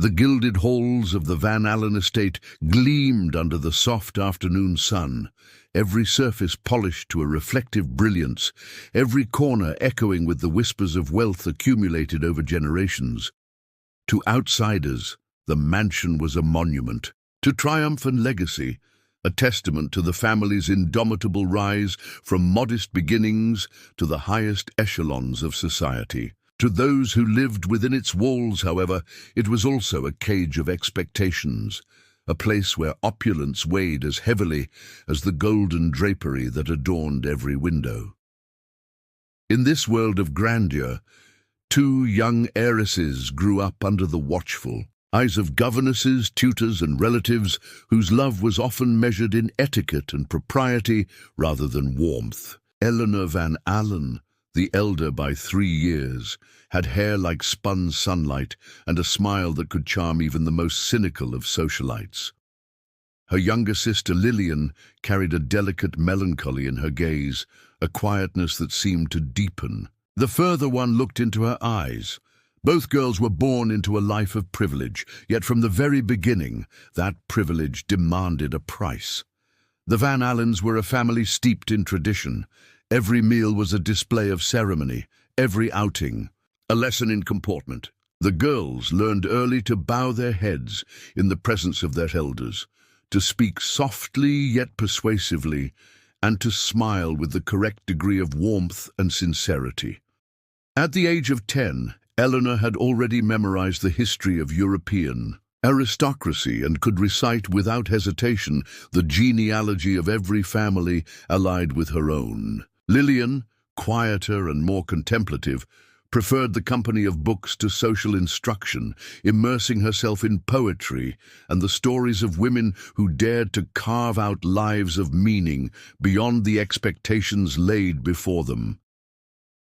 The gilded halls of the Van Alen estate gleamed under the soft afternoon sun, every surface polished to a reflective brilliance, every corner echoing with the whispers of wealth accumulated over generations. To outsiders, the mansion was a monument. To triumph and legacy, a testament to the family's indomitable rise from modest beginnings to the highest echelons of society. To those who lived within its walls, however, it was also a cage of expectations, a place where opulence weighed as heavily as the golden drapery that adorned every window. In this world of grandeur, two young heiresses grew up under the watchful eyes of governesses, tutors, and relatives whose love was often measured in etiquette and propriety rather than warmth. Eleanor Van Alen, the elder by 3 years, had hair like spun sunlight and a smile that could charm even the most cynical of socialites. Her younger sister Lillian carried a delicate melancholy in her gaze, a quietness that seemed to deepen. The further one looked into her eyes. Both girls were born into a life of privilege, yet from the very beginning, that privilege demanded a price. The Van Alens were a family steeped in tradition. Every meal was a display of ceremony, every outing a lesson in comportment. The girls learned early to bow their heads in the presence of their elders, to speak softly yet persuasively, and to smile with the correct degree of warmth and sincerity. At the age of 10, Eleanor had already memorized the history of European aristocracy and could recite without hesitation the genealogy of every family allied with her own. Lillian, quieter and more contemplative, preferred the company of books to social instruction, immersing herself in poetry and the stories of women who dared to carve out lives of meaning beyond the expectations laid before them.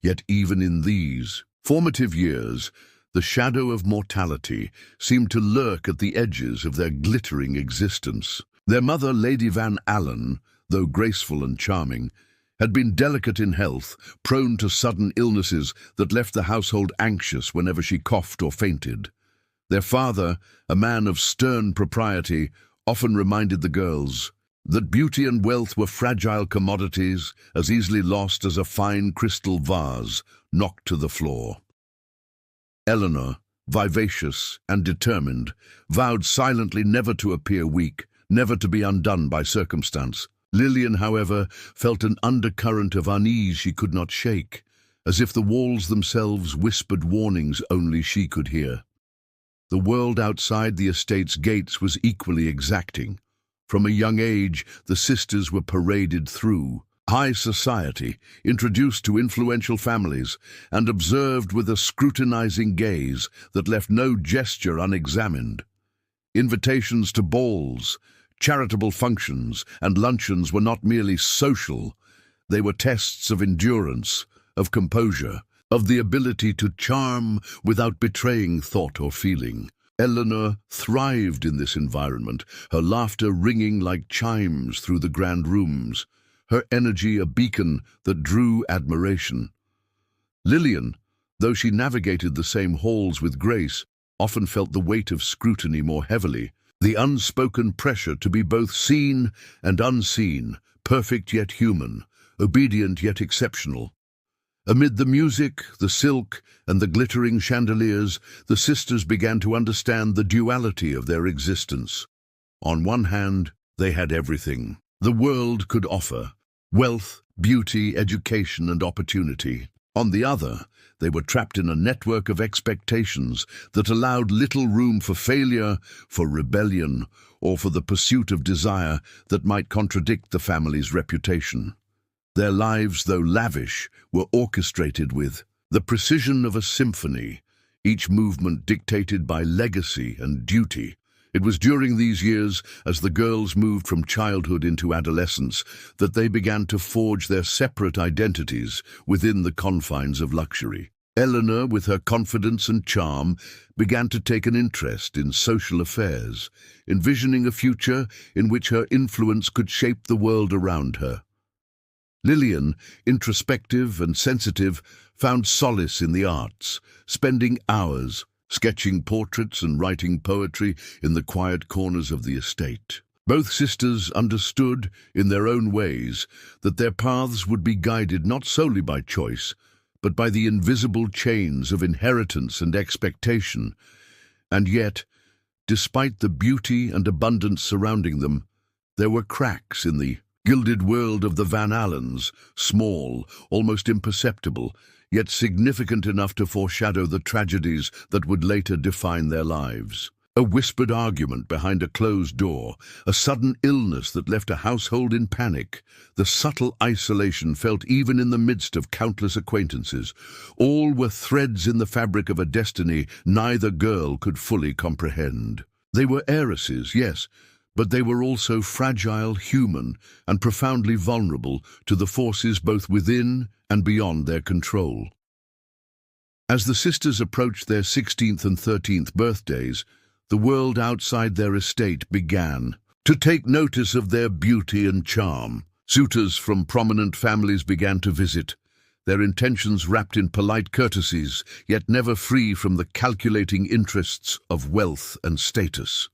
Yet even in these formative years, the shadow of mortality seemed to lurk at the edges of their glittering existence. Their mother, Lady Van Alen, though graceful and charming, had been delicate in health, prone to sudden illnesses that left the household anxious whenever she coughed or fainted. Their father, a man of stern propriety, often reminded the girls that beauty and wealth were fragile commodities, as easily lost as a fine crystal vase knocked to the floor. Eleanor, vivacious and determined, vowed silently never to appear weak, never to be undone by circumstance. Lillian, however, felt an undercurrent of unease she could not shake, as if the walls themselves whispered warnings only she could hear. The world outside the estate's gates was equally exacting. From a young age, the sisters were paraded through high society, introduced to influential families, and observed with a scrutinizing gaze that left no gesture unexamined. Invitations to balls, charitable functions, and luncheons were not merely social, they were tests of endurance, of composure, of the ability to charm without betraying thought or feeling. Eleanor thrived in this environment, her laughter ringing like chimes through the grand rooms, her energy a beacon that drew admiration. Lillian, though she navigated the same halls with grace, often felt the weight of scrutiny more heavily, the unspoken pressure to be both seen and unseen, perfect yet human, obedient yet exceptional. Amid the music, the silk, and the glittering chandeliers, the sisters began to understand the duality of their existence. On one hand, they had everything the world could offer: wealth, beauty, education, and opportunity. On the other, they were trapped in a network of expectations that allowed little room for failure, for rebellion, or for the pursuit of desire that might contradict the family's reputation. Their lives, though lavish, were orchestrated with the precision of a symphony, each movement dictated by legacy and duty. It was during these years, as the girls moved from childhood into adolescence, that they began to forge their separate identities within the confines of luxury. Eleanor, with her confidence and charm, began to take an interest in social affairs, envisioning a future in which her influence could shape the world around her. Lillian, introspective and sensitive, found solace in the arts, spending hours sketching portraits and writing poetry in the quiet corners of the estate. Both sisters understood, in their own ways, that their paths would be guided not solely by choice, but by the invisible chains of inheritance and expectation. And yet, despite the beauty and abundance surrounding them, there were cracks in the gilded world of the Van Alens, small, almost imperceptible, yet significant enough to foreshadow the tragedies that would later define their lives. A whispered argument behind a closed door, a sudden illness that left a household in panic, the subtle isolation felt even in the midst of countless acquaintances. All were threads in the fabric of a destiny neither girl could fully comprehend. They were heiresses, yes, but they were also fragile, human, and profoundly vulnerable to the forces both within and beyond their control. As the sisters approached their 16th and 13th birthdays, the world outside their estate began to take notice of their beauty and charm. Suitors from prominent families began to visit, their intentions wrapped in polite courtesies, yet never free from the calculating interests of wealth and status.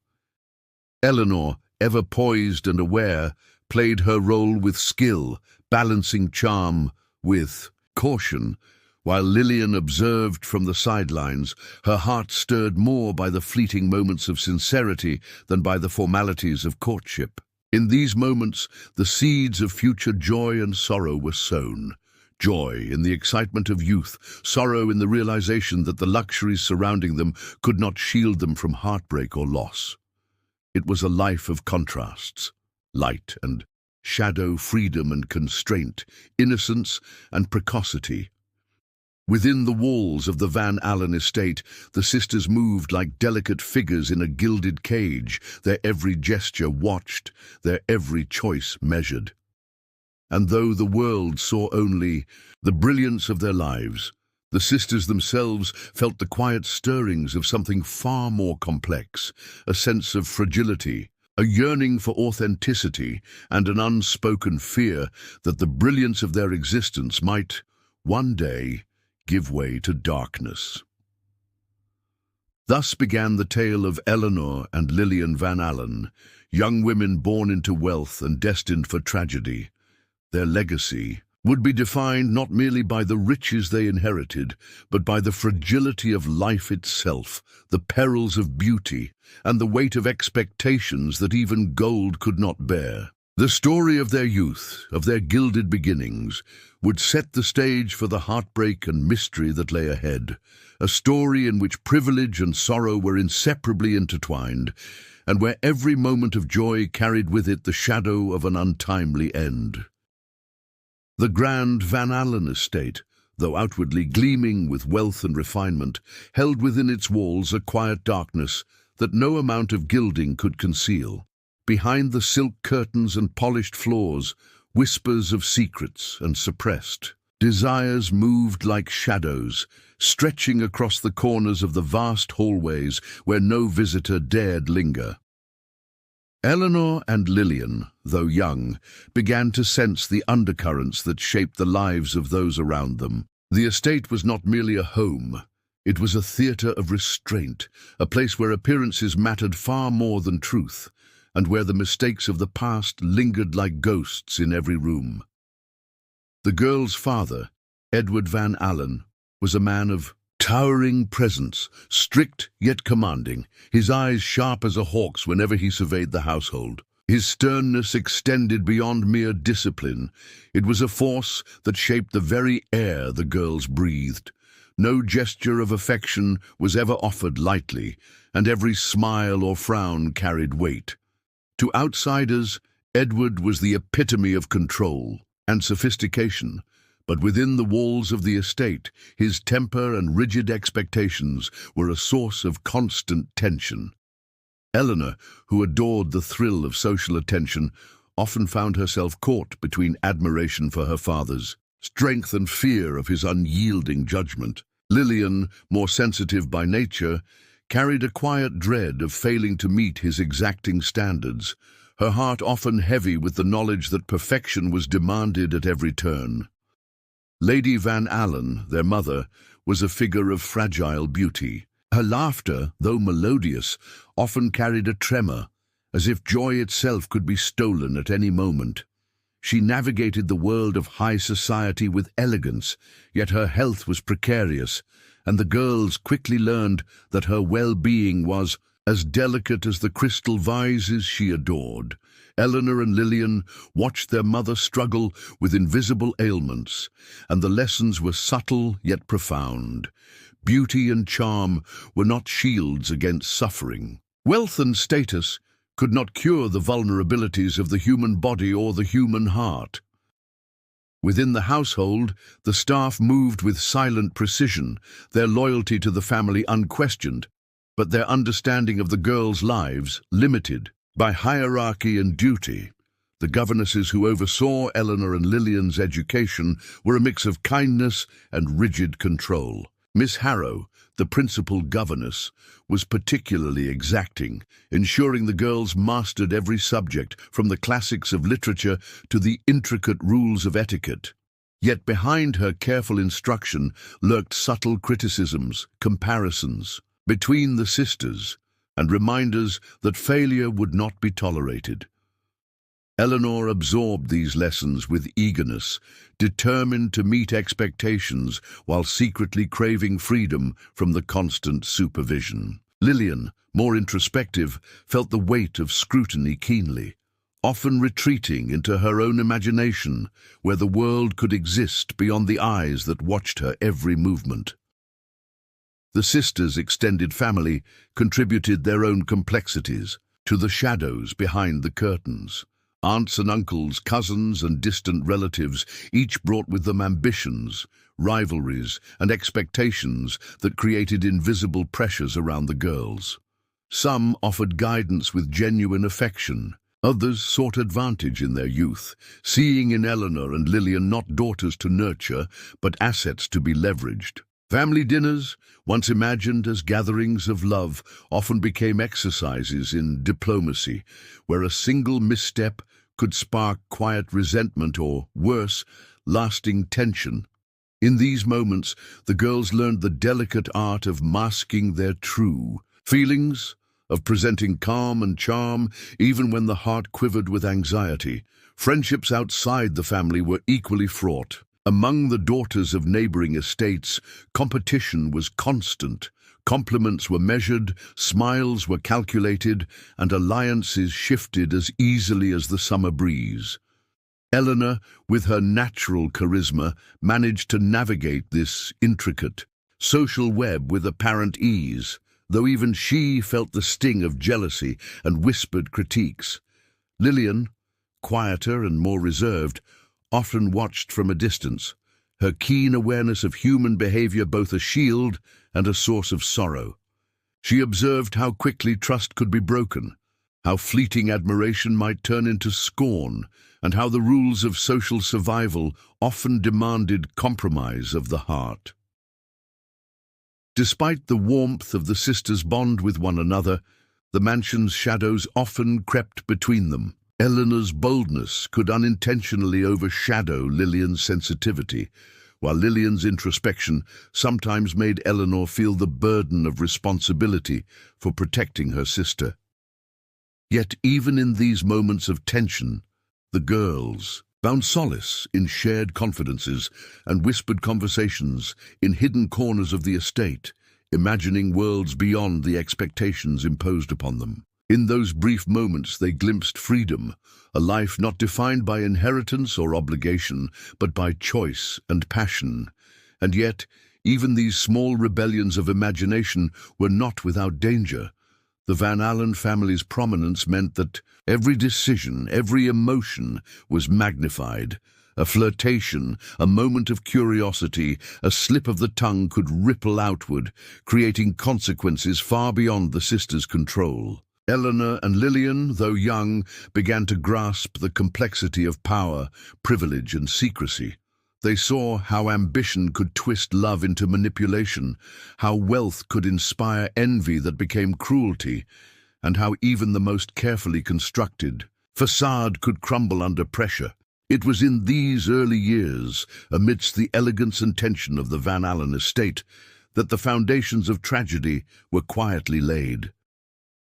Eleanor, ever poised and aware, played her role with skill, balancing charm with caution, while Lillian observed from the sidelines, her heart stirred more by the fleeting moments of sincerity than by the formalities of courtship. In these moments, the seeds of future joy and sorrow were sown. Joy in the excitement of youth, sorrow in the realization that the luxuries surrounding them could not shield them from heartbreak or loss. It was a life of contrasts, light and shadow, freedom and constraint, innocence and precocity. Within the walls of the Van Alen estate, the sisters moved like delicate figures in a gilded cage, their every gesture watched, their every choice measured. And though the world saw only the brilliance of their lives, the sisters themselves felt the quiet stirrings of something far more complex, a sense of fragility, a yearning for authenticity, and an unspoken fear that the brilliance of their existence might, one day, give way to darkness. Thus began the tale of Eleanor and Lillian Van Alen, young women born into wealth and destined for tragedy. Their legacy would be defined not merely by the riches they inherited, but by the fragility of life itself, the perils of beauty, and the weight of expectations that even gold could not bear. The story of their youth, of their gilded beginnings, would set the stage for the heartbreak and mystery that lay ahead, a story in which privilege and sorrow were inseparably intertwined, and where every moment of joy carried with it the shadow of an untimely end. The grand Van Alen estate, though outwardly gleaming with wealth and refinement, held within its walls a quiet darkness that no amount of gilding could conceal. Behind the silk curtains and polished floors, whispers of secrets and suppressed desires moved like shadows, stretching across the corners of the vast hallways where no visitor dared linger. Eleanor and Lillian, though young, began to sense the undercurrents that shaped the lives of those around them. The estate was not merely a home. It was a theatre of restraint, a place where appearances mattered far more than truth, and where the mistakes of the past lingered like ghosts in every room. The girl's father, Edward Van Alen, was a man of towering presence, strict yet commanding, his eyes sharp as a hawk's whenever he surveyed the household. His sternness extended beyond mere discipline. It was a force that shaped the very air the girls breathed. No gesture of affection was ever offered lightly, and every smile or frown carried weight. To outsiders, Edward was the epitome of control and sophistication, but within the walls of the estate, his temper and rigid expectations were a source of constant tension. Eleanor, who adored the thrill of social attention, often found herself caught between admiration for her father's strength and fear of his unyielding judgment. Lillian, more sensitive by nature, carried a quiet dread of failing to meet his exacting standards, her heart often heavy with the knowledge that perfection was demanded at every turn. Lady Van Alen, their mother, was a figure of fragile beauty. Her laughter, though melodious, often carried a tremor, as if joy itself could be stolen at any moment. She navigated the world of high society with elegance, yet her health was precarious, and the girls quickly learned that her well-being was as delicate as the crystal vases she adored. Eleanor and Lillian watched their mother struggle with invisible ailments, and the lessons were subtle yet profound. Beauty and charm were not shields against suffering. Wealth and status could not cure the vulnerabilities of the human body or the human heart. Within the household, the staff moved with silent precision, their loyalty to the family unquestioned, but their understanding of the girls' lives limited by hierarchy and duty. The governesses who oversaw Eleanor and Lillian's education were a mix of kindness and rigid control. Miss Harrow, the principal governess, was particularly exacting, ensuring the girls mastered every subject, from the classics of literature to the intricate rules of etiquette. Yet behind her careful instruction lurked subtle criticisms, comparisons between the sisters, and reminders that failure would not be tolerated. Eleanor absorbed these lessons with eagerness, determined to meet expectations while secretly craving freedom from the constant supervision. Lillian, more introspective, felt the weight of scrutiny keenly, often retreating into her own imagination, where the world could exist beyond the eyes that watched her every movement. The sisters' extended family contributed their own complexities to the shadows behind the curtains. Aunts and uncles, cousins and distant relatives each brought with them ambitions, rivalries, and expectations that created invisible pressures around the girls. Some offered guidance with genuine affection. Others sought advantage in their youth, seeing in Eleanor and Lillian not daughters to nurture, but assets to be leveraged. Family dinners, once imagined as gatherings of love, often became exercises in diplomacy, where a single misstep could spark quiet resentment or, worse, lasting tension. In these moments, the girls learned the delicate art of masking their true feelings, of presenting calm and charm even when the heart quivered with anxiety. Friendships outside the family were equally fraught. Among the daughters of neighboring estates, competition was constant. Compliments were measured, smiles were calculated, and alliances shifted as easily as the summer breeze. Eleanor, with her natural charisma, managed to navigate this intricate social web with apparent ease, though even she felt the sting of jealousy and whispered critiques. Lillian, quieter and more reserved, often watched from a distance, her keen awareness of human behavior both a shield and a source of sorrow. She observed how quickly trust could be broken, how fleeting admiration might turn into scorn, and how the rules of social survival often demanded compromise of the heart. Despite the warmth of the sisters' bond with one another, the mansion's shadows often crept between them. Eleanor's boldness could unintentionally overshadow Lillian's sensitivity, while Lillian's introspection sometimes made Eleanor feel the burden of responsibility for protecting her sister. Yet even in these moments of tension, the girls found solace in shared confidences and whispered conversations in hidden corners of the estate, imagining worlds beyond the expectations imposed upon them. In those brief moments they glimpsed freedom, a life not defined by inheritance or obligation, but by choice and passion. And yet, even these small rebellions of imagination were not without danger. The Van Alen family's prominence meant that every decision, every emotion was magnified. A flirtation, a moment of curiosity, a slip of the tongue could ripple outward, creating consequences far beyond the sisters' control. Eleanor and Lillian, though young, began to grasp the complexity of power, privilege, and secrecy. They saw how ambition could twist love into manipulation, how wealth could inspire envy that became cruelty, and how even the most carefully constructed façade could crumble under pressure. It was in these early years, amidst the elegance and tension of the Van Alen estate, that the foundations of tragedy were quietly laid.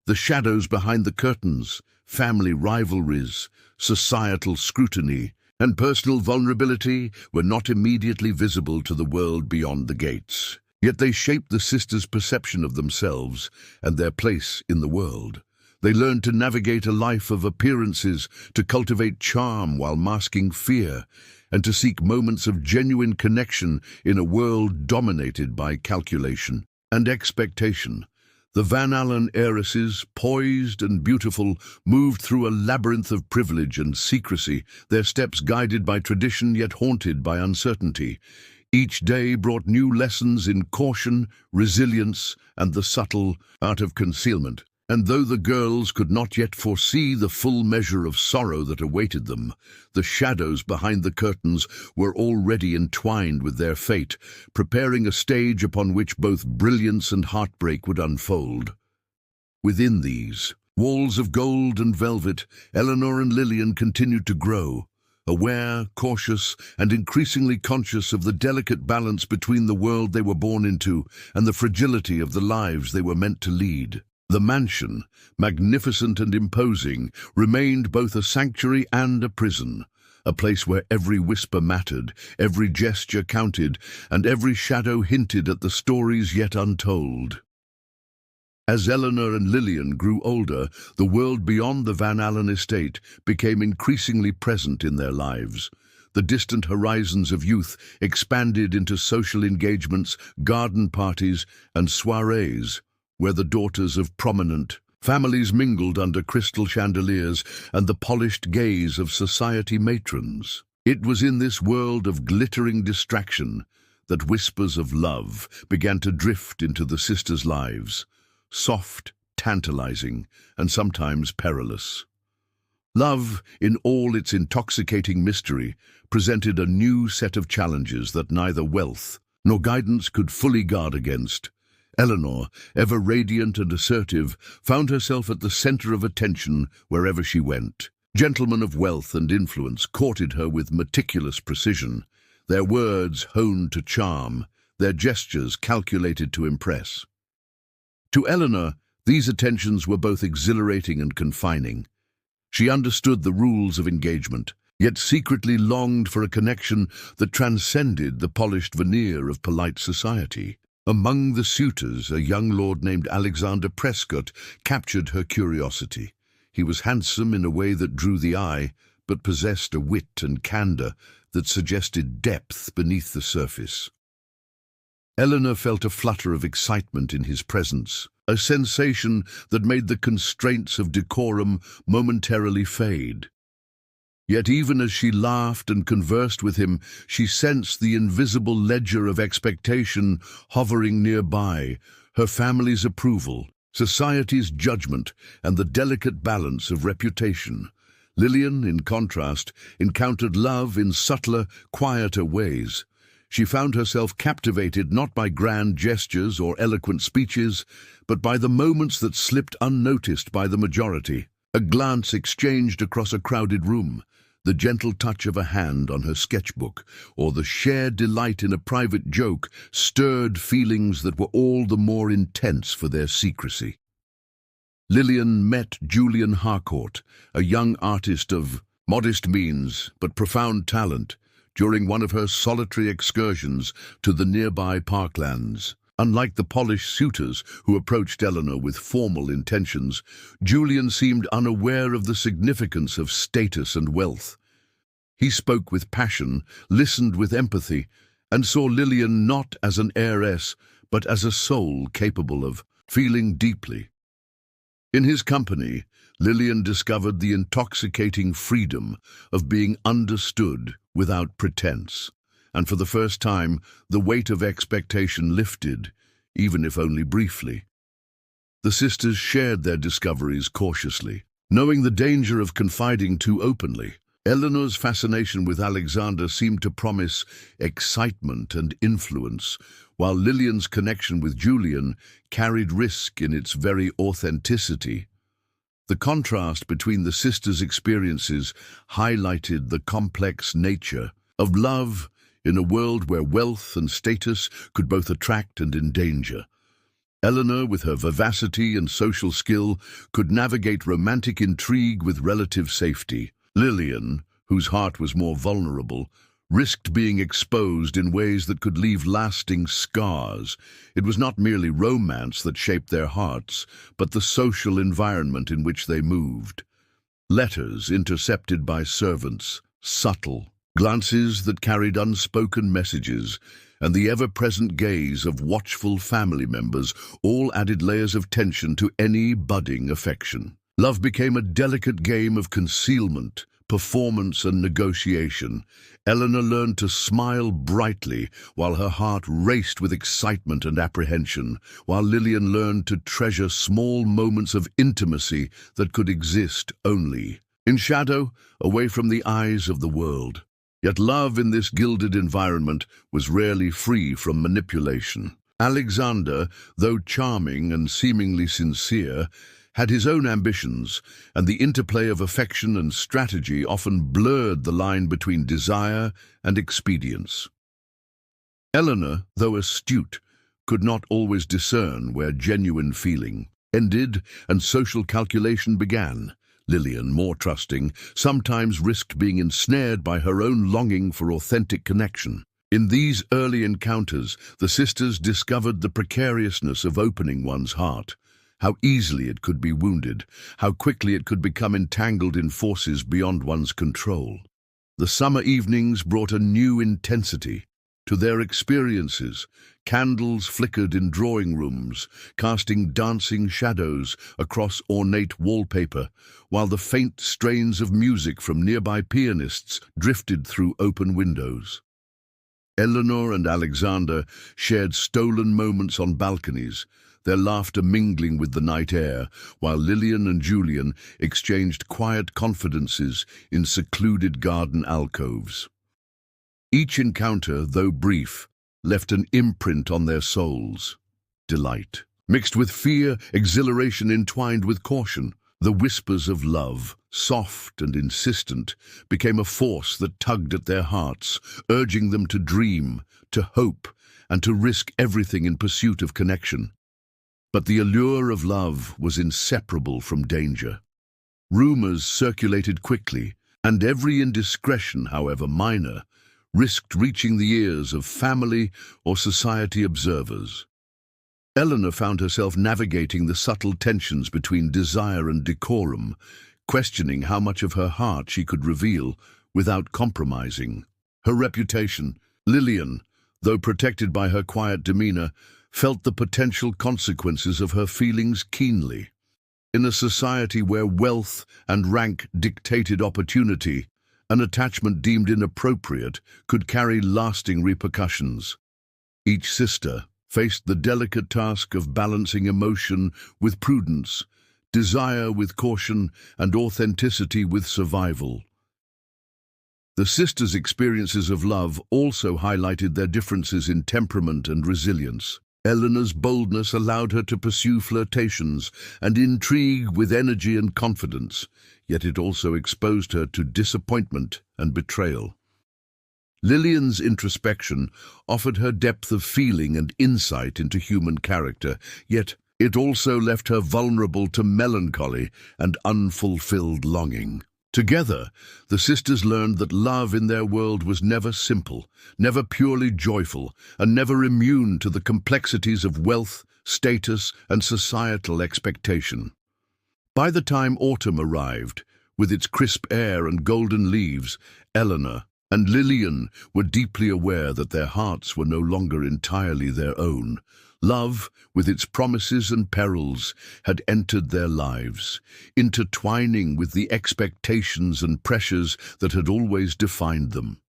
The shadows behind the curtains, family rivalries, societal scrutiny, and personal vulnerability were not immediately visible to the world beyond the gates. Yet they shaped the sisters' perception of themselves and their place in the world. They learned to navigate a life of appearances, to cultivate charm while masking fear, and to seek moments of genuine connection in a world dominated by calculation and expectation. The Van Alen heiresses, poised and beautiful, moved through a labyrinth of privilege and secrecy, their steps guided by tradition yet haunted by uncertainty. Each day brought new lessons in caution, resilience, and the subtle art of concealment. And though the girls could not yet foresee the full measure of sorrow that awaited them, the shadows behind the curtains were already entwined with their fate, preparing a stage upon which both brilliance and heartbreak would unfold. Within these walls of gold and velvet, Eleanor and Lillian continued to grow, aware, cautious, and increasingly conscious of the delicate balance between the world they were born into and the fragility of the lives they were meant to lead. The mansion, magnificent and imposing, remained both a sanctuary and a prison, a place where every whisper mattered, every gesture counted, and every shadow hinted at the stories yet untold. As Eleanor and Lillian grew older, the world beyond the Van Alen estate became increasingly present in their lives. The distant horizons of youth expanded into social engagements, garden parties, and soirees, where the daughters of prominent families mingled under crystal chandeliers and the polished gaze of society matrons. It was in this world of glittering distraction that whispers of love began to drift into the sisters' lives, soft, tantalizing, and sometimes perilous. Love, in all its intoxicating mystery, presented a new set of challenges that neither wealth nor guidance could fully guard against. Eleanor, ever radiant and assertive, found herself at the center of attention wherever she went. Gentlemen of wealth and influence courted her with meticulous precision, their words honed to charm, their gestures calculated to impress. To Eleanor, these attentions were both exhilarating and confining. She understood the rules of engagement, yet secretly longed for a connection that transcended the polished veneer of polite society. Among the suitors, a young lord named Alexander Prescott captured her curiosity. He was handsome in a way that drew the eye, but possessed a wit and candor that suggested depth beneath the surface. Eleanor felt a flutter of excitement in his presence, a sensation that made the constraints of decorum momentarily fade. Yet even as she laughed and conversed with him, she sensed the invisible ledger of expectation hovering nearby, her family's approval, society's judgment, and the delicate balance of reputation. Lillian, in contrast, encountered love in subtler, quieter ways. She found herself captivated not by grand gestures or eloquent speeches, but by the moments that slipped unnoticed by the majority. A glance exchanged across a crowded room, the gentle touch of a hand on her sketchbook, or the shared delight in a private joke stirred feelings that were all the more intense for their secrecy. Lillian met Julian Harcourt, a young artist of modest means but profound talent, during one of her solitary excursions to the nearby parklands. Unlike the polished suitors who approached Eleanor with formal intentions, Julian seemed unaware of the significance of status and wealth. He spoke with passion, listened with empathy, and saw Lillian not as an heiress, but as a soul capable of feeling deeply. In his company, Lillian discovered the intoxicating freedom of being understood without pretense, and for the first time, the weight of expectation lifted, even if only briefly. The sisters shared their discoveries cautiously, knowing the danger of confiding too openly. Eleanor's fascination with Alexander seemed to promise excitement and influence, while Lillian's connection with Julian carried risk in its very authenticity. The contrast between the sisters' experiences highlighted the complex nature of love in a world where wealth and status could both attract and endanger. Eleanor, with her vivacity and social skill, could navigate romantic intrigue with relative safety. Lillian, whose heart was more vulnerable, risked being exposed in ways that could leave lasting scars. It was not merely romance that shaped their hearts, but the social environment in which they moved. Letters intercepted by servants, subtle glances that carried unspoken messages, and the ever-present gaze of watchful family members all added layers of tension to any budding affection. Love became a delicate game of concealment, performance and negotiation. Eleanor learned to smile brightly while her heart raced with excitement and apprehension, while Lillian learned to treasure small moments of intimacy that could exist only in shadow, away from the eyes of the world. Yet love in this gilded environment was rarely free from manipulation. Alexander, though charming and seemingly sincere, had his own ambitions, and the interplay of affection and strategy often blurred the line between desire and expedience. Eleanor, though astute, could not always discern where genuine feeling ended and social calculation began. Lillian, more trusting, sometimes risked being ensnared by her own longing for authentic connection. In these early encounters, the sisters discovered the precariousness of opening one's heart, how easily it could be wounded, how quickly it could become entangled in forces beyond one's control. The summer evenings brought a new intensity to their experiences. Candles flickered in drawing rooms, casting dancing shadows across ornate wallpaper, while the faint strains of music from nearby pianists drifted through open windows. Eleanor and Alexander shared stolen moments on balconies, their laughter mingling with the night air, while Lillian and Julian exchanged quiet confidences in secluded garden alcoves. Each encounter, though brief, left an imprint on their souls. Delight, mixed with fear, exhilaration entwined with caution. The whispers of love, soft and insistent, became a force that tugged at their hearts, urging them to dream, to hope, and to risk everything in pursuit of connection. But the allure of love was inseparable from danger. Rumors circulated quickly, and every indiscretion, however minor, risked reaching the ears of family or society observers. Eleanor found herself navigating the subtle tensions between desire and decorum, questioning how much of her heart she could reveal without compromising. Her reputation, Lillian, though protected by her quiet demeanor, felt the potential consequences of her feelings keenly. In a society where wealth and rank dictated opportunity, an attachment deemed inappropriate could carry lasting repercussions. Each sister faced the delicate task of balancing emotion with prudence, desire with caution, and authenticity with survival. The sisters' experiences of love also highlighted their differences in temperament and resilience. Eleanor's boldness allowed her to pursue flirtations and intrigue with energy and confidence, yet it also exposed her to disappointment and betrayal. Lillian's introspection offered her depth of feeling and insight into human character, yet it also left her vulnerable to melancholy and unfulfilled longing. Together, the sisters learned that love in their world was never simple, never purely joyful, and never immune to the complexities of wealth, status, and societal expectation. By the time autumn arrived, with its crisp air and golden leaves, Eleanor and Lillian were deeply aware that their hearts were no longer entirely their own. Love, with its promises and perils, had entered their lives, intertwining with the expectations and pressures that had always defined them.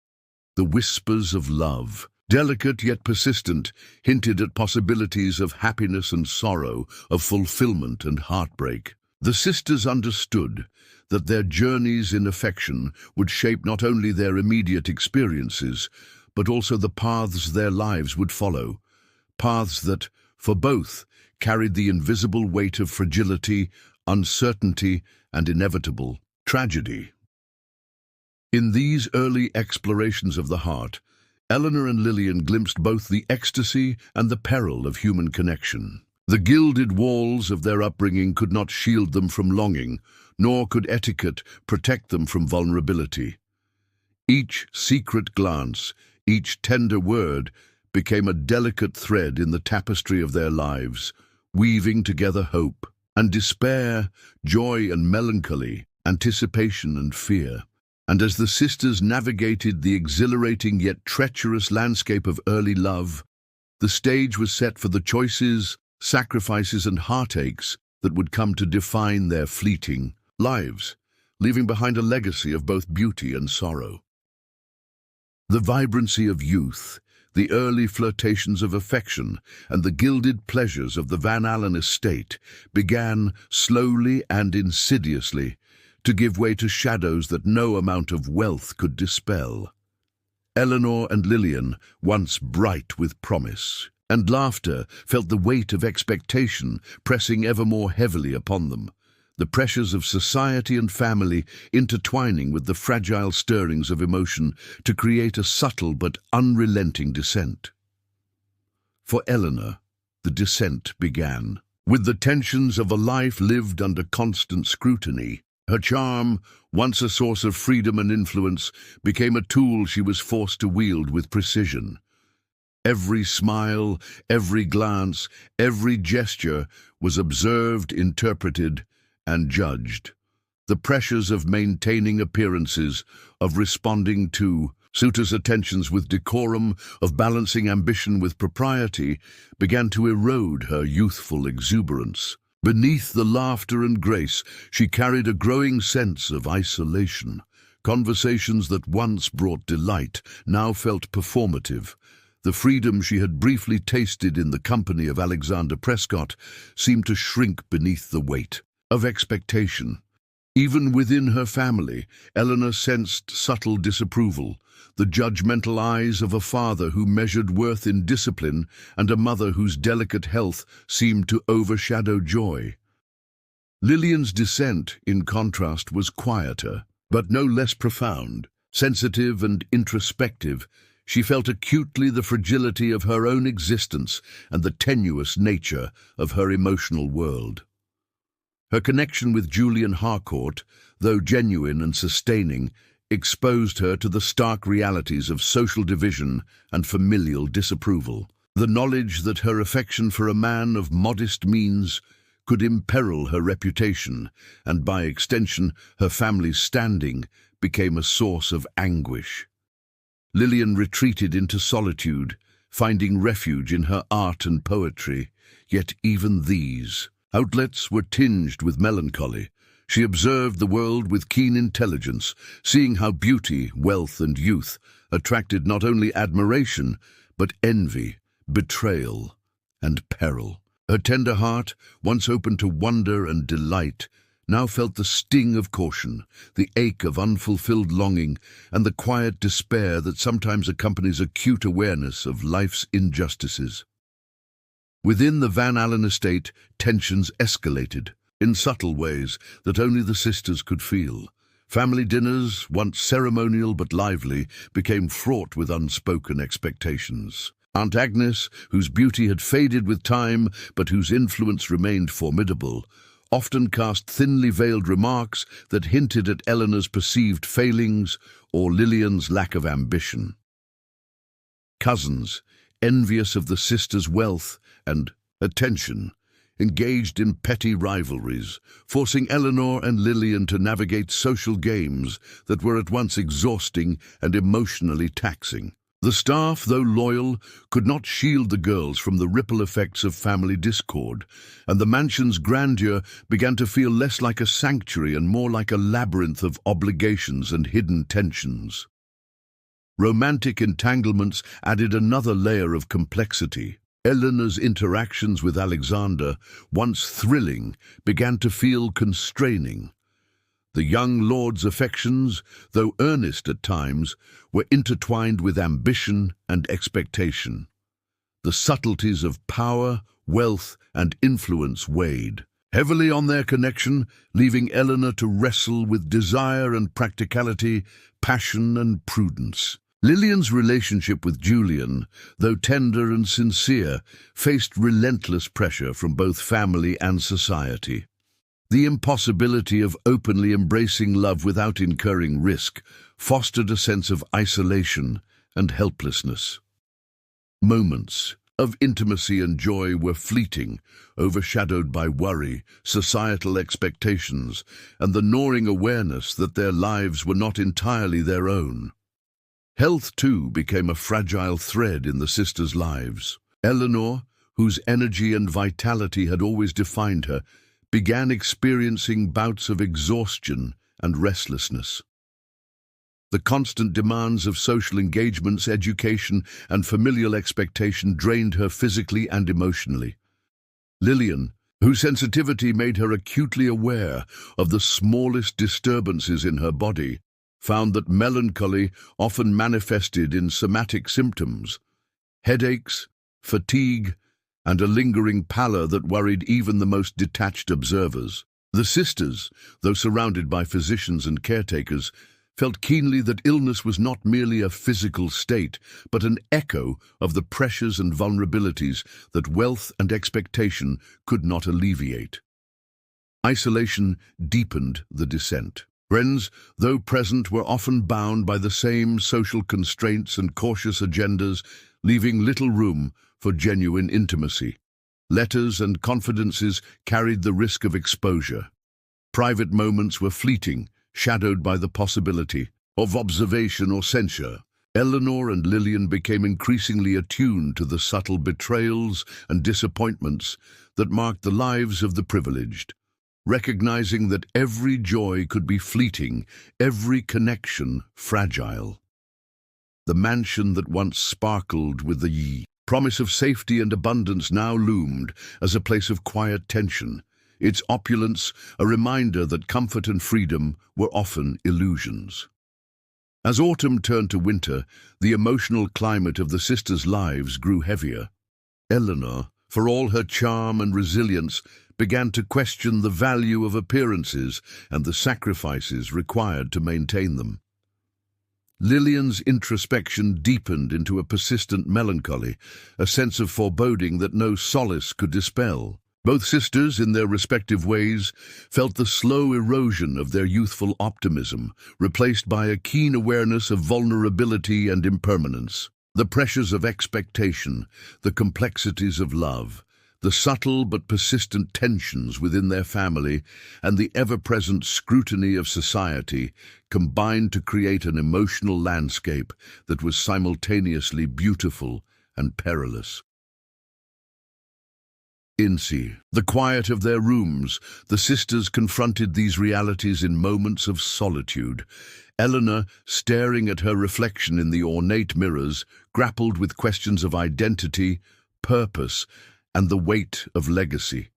The whispers of love, delicate yet persistent, hinted at possibilities of happiness and sorrow, of fulfillment and heartbreak. The sisters understood that their journeys in affection would shape not only their immediate experiences, but also the paths their lives would follow. Paths that, for both, carried the invisible weight of fragility, uncertainty, and inevitable tragedy. In these early explorations of the heart, Eleanor and Lillian glimpsed both the ecstasy and the peril of human connection. The gilded walls of their upbringing could not shield them from longing, nor could etiquette protect them from vulnerability. Each secret glance, each tender word, became a delicate thread in the tapestry of their lives, weaving together hope and despair, joy and melancholy, anticipation and fear. And as the sisters navigated the exhilarating yet treacherous landscape of early love, the stage was set for the choices, sacrifices and heartaches that would come to define their fleeting lives, leaving behind a legacy of both beauty and sorrow. The vibrancy of youth, the early flirtations of affection, and the gilded pleasures of the Van Alen estate began slowly and insidiously to give way to shadows that no amount of wealth could dispel. Eleanor and Lillian, once bright with promise and laughter, felt the weight of expectation pressing ever more heavily upon them, the pressures of society and family intertwining with the fragile stirrings of emotion to create a subtle but unrelenting descent. For Eleanor, the descent began. With the tensions of a life lived under constant scrutiny, her charm, once a source of freedom and influence, became a tool she was forced to wield with precision. Every smile, every glance, every gesture was observed, interpreted, and judged. The pressures of maintaining appearances, of responding to suitors' attentions with decorum, of balancing ambition with propriety, began to erode her youthful exuberance. Beneath the laughter and grace, she carried a growing sense of isolation. Conversations that once brought delight now felt performative. The freedom she had briefly tasted in the company of Alexander Prescott seemed to shrink beneath the weight of expectation. Even within her family, Eleanor sensed subtle disapproval, the judgmental eyes of a father who measured worth in discipline and a mother whose delicate health seemed to overshadow joy. Lillian's descent, in contrast, was quieter, but no less profound. Sensitive and introspective, she felt acutely the fragility of her own existence and the tenuous nature of her emotional world. Her connection with Julian Harcourt, though genuine and sustaining, exposed her to the stark realities of social division and familial disapproval. The knowledge that her affection for a man of modest means could imperil her reputation, and by extension her family's standing, became a source of anguish. Lillian retreated into solitude, finding refuge in her art and poetry, yet even these outlets were tinged with melancholy. She observed the world with keen intelligence, seeing how beauty, wealth, and youth attracted not only admiration, but envy, betrayal, and peril. Her tender heart, once open to wonder and delight, now felt the sting of caution, the ache of unfulfilled longing, and the quiet despair that sometimes accompanies acute awareness of life's injustices. Within the Van Alen estate, tensions escalated, in subtle ways that only the sisters could feel. Family dinners, once ceremonial but lively, became fraught with unspoken expectations. Aunt Agnes, whose beauty had faded with time but whose influence remained formidable, often cast thinly veiled remarks that hinted at Eleanor's perceived failings or Lillian's lack of ambition. Cousins, envious of the sisters' wealth and attention, engaged in petty rivalries, forcing Eleanor and Lillian to navigate social games that were at once exhausting and emotionally taxing. The staff, though loyal, could not shield the girls from the ripple effects of family discord, and the mansion's grandeur began to feel less like a sanctuary and more like a labyrinth of obligations and hidden tensions. Romantic entanglements added another layer of complexity. Eleanor's interactions with Alexander, once thrilling, began to feel constraining. The young lord's affections, though earnest at times, were intertwined with ambition and expectation. The subtleties of power, wealth, and influence weighed heavily on their connection, leaving Eleanor to wrestle with desire and practicality, passion and prudence. Lillian's relationship with Julian, though tender and sincere, faced relentless pressure from both family and society. The impossibility of openly embracing love without incurring risk fostered a sense of isolation and helplessness. Moments of intimacy and joy were fleeting, overshadowed by worry, societal expectations, and the gnawing awareness that their lives were not entirely their own. Health, too, became a fragile thread in the sisters' lives. Eleanor, whose energy and vitality had always defined her, began experiencing bouts of exhaustion and restlessness. The constant demands of social engagements, education, and familial expectation drained her physically and emotionally. Lillian, whose sensitivity made her acutely aware of the smallest disturbances in her body, found that melancholy often manifested in somatic symptoms, headaches, fatigue, and a lingering pallor that worried even the most detached observers. The sisters, though surrounded by physicians and caretakers, felt keenly that illness was not merely a physical state, but an echo of the pressures and vulnerabilities that wealth and expectation could not alleviate. Isolation deepened the descent. Friends, though present, were often bound by the same social constraints and cautious agendas, leaving little room for genuine intimacy. Letters and confidences carried the risk of exposure. Private moments were fleeting, shadowed by the possibility of observation or censure. Eleanor and Lillian became increasingly attuned to the subtle betrayals and disappointments that marked the lives of the privileged. Recognizing that every joy could be fleeting, every connection fragile. The mansion that once sparkled with the promise of safety and abundance now loomed as a place of quiet tension, its opulence a reminder that comfort and freedom were often illusions. As autumn turned to winter, the emotional climate of the sisters' lives grew heavier. Eleanor, for all her charm and resilience, began to question the value of appearances and the sacrifices required to maintain them. Lillian's introspection deepened into a persistent melancholy, a sense of foreboding that no solace could dispel. Both sisters, in their respective ways, felt the slow erosion of their youthful optimism, replaced by a keen awareness of vulnerability and impermanence. The pressures of expectation, the complexities of love, the subtle but persistent tensions within their family, and the ever-present scrutiny of society combined to create an emotional landscape that was simultaneously beautiful and perilous. In the quiet of their rooms, the sisters confronted these realities in moments of solitude. Eleanor, staring at her reflection in the ornate mirrors, grappled with questions of identity, purpose, and the weight of legacy.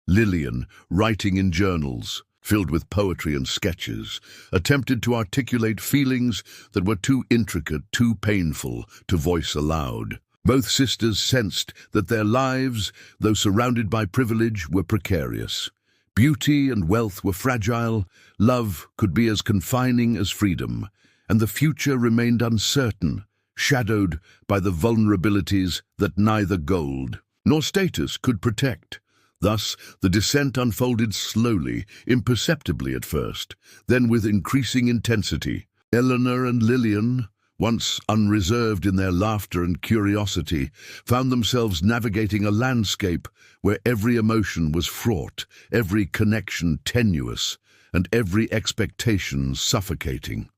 Lillian, writing in journals filled with poetry and sketches, attempted to articulate feelings that were too intricate, too painful to voice aloud. Both sisters sensed that their lives, though surrounded by privilege, were precarious. Beauty and wealth were fragile, love could be as confining as freedom, and the future remained uncertain, shadowed by the vulnerabilities that neither gold nor status could protect. Thus, the descent unfolded slowly, imperceptibly at first, then with increasing intensity. Eleanor and Lillian, once unreserved in their laughter and curiosity, found themselves navigating a landscape where every emotion was fraught, every connection tenuous, and every expectation suffocating.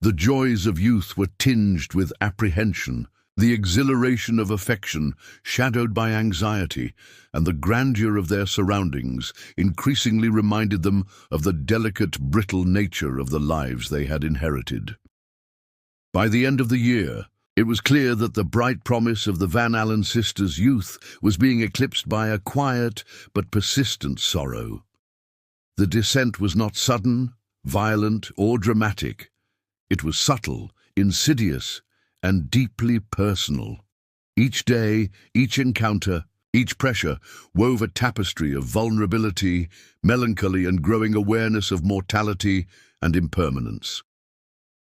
The joys of youth were tinged with apprehension, the exhilaration of affection shadowed by anxiety, and the grandeur of their surroundings increasingly reminded them of the delicate, brittle nature of the lives they had inherited. By the end of the year, it was clear that the bright promise of the Van Alen sisters' youth was being eclipsed by a quiet but persistent sorrow. The descent was not sudden, violent, or dramatic. It was subtle, insidious, and deeply personal. Each day, each encounter, each pressure wove a tapestry of vulnerability, melancholy, and growing awareness of mortality and impermanence.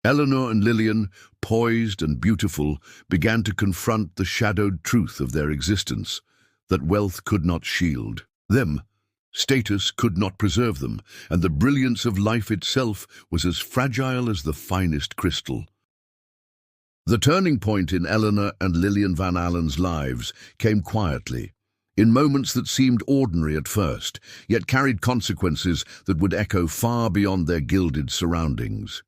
Eleanor and Lillian, poised and beautiful, began to confront the shadowed truth of their existence, that wealth could not shield them, status could not preserve them, and the brilliance of life itself was as fragile as the finest crystal. The turning point in Eleanor and Lillian Van Alen's lives came quietly, in moments that seemed ordinary at first, yet carried consequences that would echo far beyond their gilded surroundings.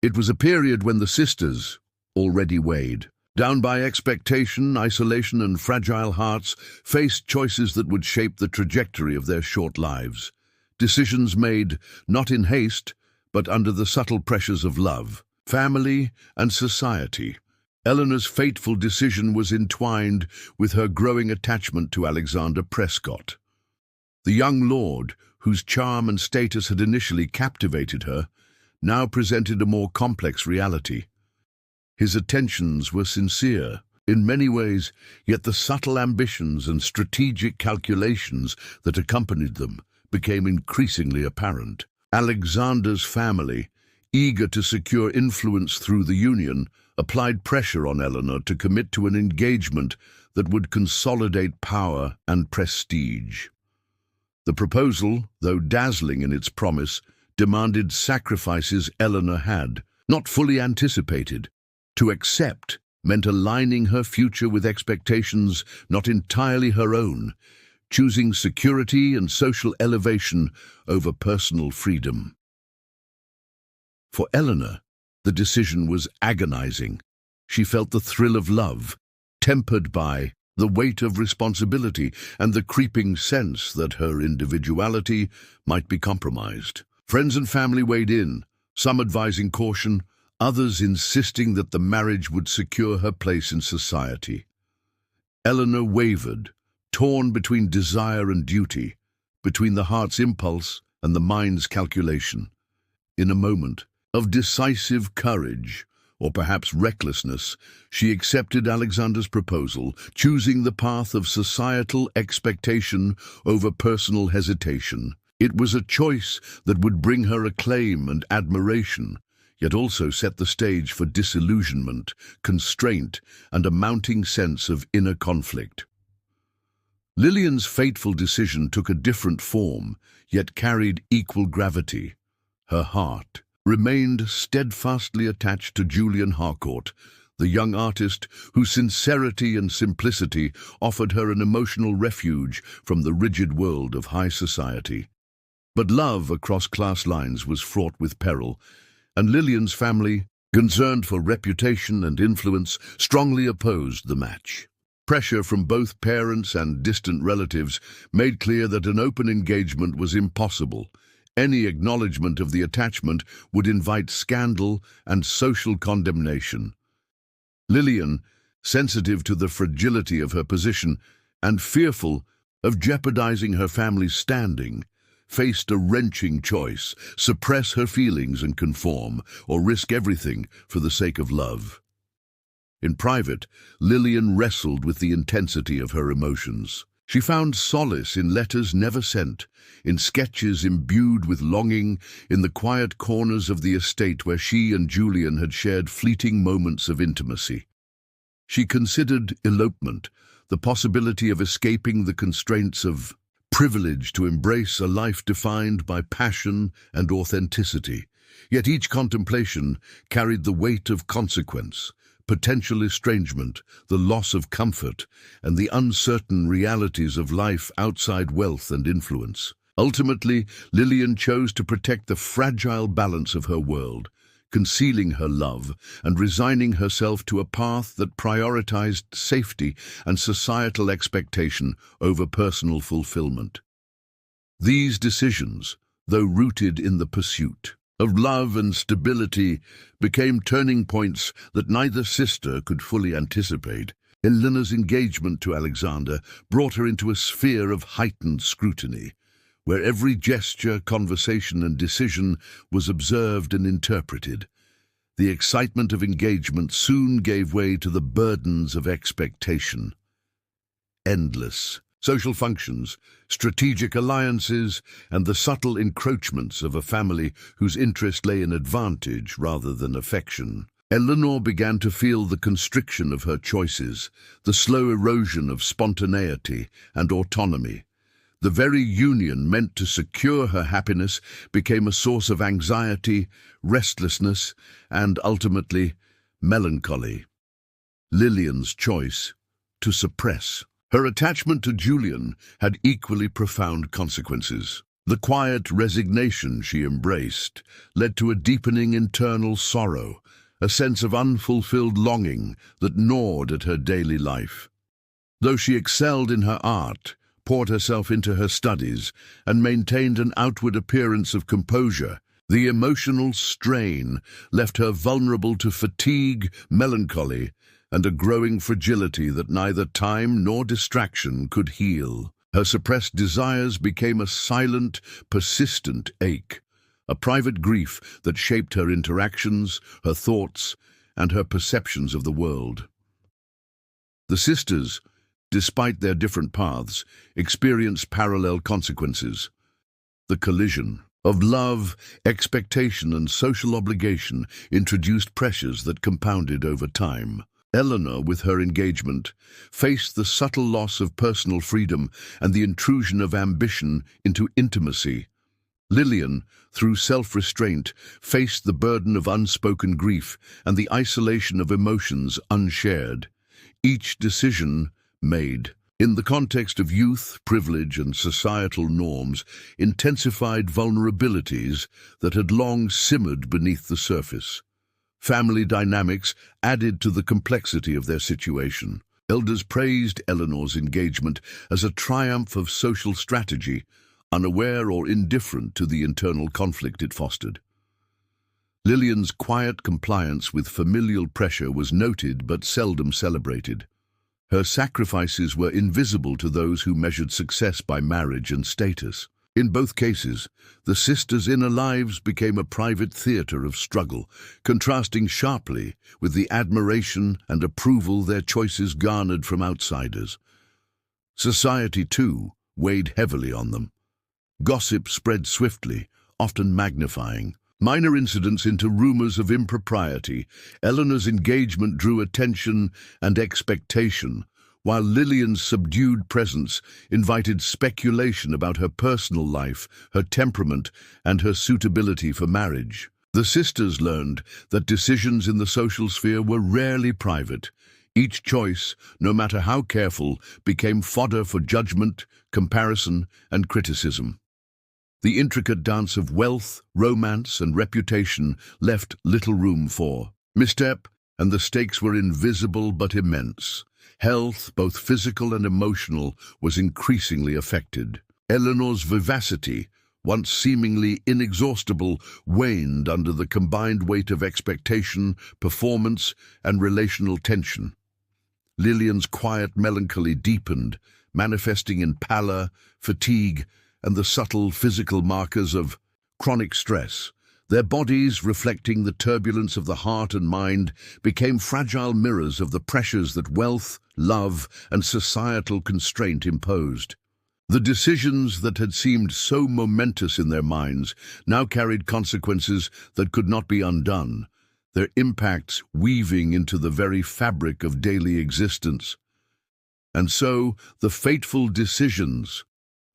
It was a period when the sisters, already weighed down by expectation, isolation, and fragile hearts, faced choices that would shape the trajectory of their short lives. Decisions made not in haste, but under the subtle pressures of love, family, and society. Eleanor's fateful decision was entwined with her growing attachment to Alexander Prescott. The young lord, whose charm and status had initially captivated her, now presented a more complex reality. His attentions were sincere, in many ways, yet the subtle ambitions and strategic calculations that accompanied them became increasingly apparent. Alexander's family, eager to secure influence through the union, applied pressure on Eleanor to commit to an engagement that would consolidate power and prestige. The proposal, though dazzling in its promise, demanded sacrifices Eleanor had not fully anticipated. To accept meant aligning her future with expectations not entirely her own, choosing security and social elevation over personal freedom. For Eleanor, the decision was agonizing. She felt the thrill of love, tempered by the weight of responsibility and the creeping sense that her individuality might be compromised. Friends and family weighed in, some advising caution, others insisting that the marriage would secure her place in society. Eleanor wavered, torn between desire and duty, between the heart's impulse and the mind's calculation. In a moment of decisive courage, or perhaps recklessness, she accepted Alexander's proposal, choosing the path of societal expectation over personal hesitation. It was a choice that would bring her acclaim and admiration, yet also set the stage for disillusionment, constraint, and a mounting sense of inner conflict. Lillian's fateful decision took a different form, yet carried equal gravity. Her heart remained steadfastly attached to Julian Harcourt, the young artist whose sincerity and simplicity offered her an emotional refuge from the rigid world of high society. But love across class lines was fraught with peril, and Lillian's family, concerned for reputation and influence, strongly opposed the match. Pressure from both parents and distant relatives made clear that an open engagement was impossible. Any acknowledgement of the attachment would invite scandal and social condemnation. Lillian, sensitive to the fragility of her position and fearful of jeopardizing her family's standing, faced a wrenching choice: suppress her feelings and conform, or risk everything for the sake of love. In private, Lillian wrestled with the intensity of her emotions. She found solace in letters never sent, in sketches imbued with longing, in the quiet corners of the estate where she and Julian had shared fleeting moments of intimacy. She considered elopement, the possibility of escaping the constraints of privilege to embrace a life defined by passion and authenticity. Yet each contemplation carried the weight of consequence: potential estrangement, the loss of comfort, and the uncertain realities of life outside wealth and influence. Ultimately, Lillian chose to protect the fragile balance of her world, concealing her love and resigning herself to a path that prioritized safety and societal expectation over personal fulfillment. These decisions, though rooted in the pursuit of love and stability, became turning points that neither sister could fully anticipate. Eleanor's engagement to Alexander brought her into a sphere of heightened scrutiny, where every gesture, conversation, and decision was observed and interpreted. The excitement of engagement soon gave way to the burdens of expectation. Endless, social functions, strategic alliances, and the subtle encroachments of a family whose interest lay in advantage rather than affection. Eleanor began to feel the constriction of her choices, the slow erosion of spontaneity and autonomy. The very union meant to secure her happiness became a source of anxiety, restlessness, and ultimately, melancholy. Lillian's choice: to suppress. Her attachment to Julian had equally profound consequences. The quiet resignation she embraced led to a deepening internal sorrow, a sense of unfulfilled longing that gnawed at her daily life. Though she excelled in her art, poured herself into her studies, and maintained an outward appearance of composure, the emotional strain left her vulnerable to fatigue, melancholy, and a growing fragility that neither time nor distraction could heal. Her suppressed desires became a silent, persistent ache, a private grief that shaped her interactions, her thoughts, and her perceptions of the world. The sisters, despite their different paths, experienced parallel consequences. The collision of love, expectation, and social obligation introduced pressures that compounded over time. Eleanor, with her engagement, faced the subtle loss of personal freedom and the intrusion of ambition into intimacy. Lillian, through self-restraint, faced the burden of unspoken grief and the isolation of emotions unshared. Each decision made in the context of youth, privilege, and societal norms intensified vulnerabilities that had long simmered beneath the surface. Family dynamics added to the complexity of their situation. Elders praised Eleanor's engagement as a triumph of social strategy, unaware or indifferent to the internal conflict it fostered. Lillian's quiet compliance with familial pressure was noted but seldom celebrated. Her sacrifices were invisible to those who measured success by marriage and status. In both cases, the sisters' inner lives became a private theater of struggle, contrasting sharply with the admiration and approval their choices garnered from outsiders. Society, too, weighed heavily on them. Gossip spread swiftly, often magnifying minor incidents into rumors of impropriety. Eleanor's engagement drew attention and expectation, while Lillian's subdued presence invited speculation about her personal life, her temperament, and her suitability for marriage. The sisters learned that decisions in the social sphere were rarely private. Each choice, no matter how careful, became fodder for judgment, comparison, and criticism. The intricate dance of wealth, romance, and reputation left little room for misstep, and the stakes were invisible but immense. Health, both physical and emotional, was increasingly affected. Eleanor's vivacity, once seemingly inexhaustible, waned under the combined weight of expectation, performance, and relational tension. Lillian's quiet melancholy deepened, manifesting in pallor, fatigue, and the subtle physical markers of chronic stress. Their bodies, reflecting the turbulence of the heart and mind, became fragile mirrors of the pressures that wealth, love, and societal constraint imposed. The decisions that had seemed so momentous in their minds now carried consequences that could not be undone, their impacts weaving into the very fabric of daily existence. And so, the fateful decisions,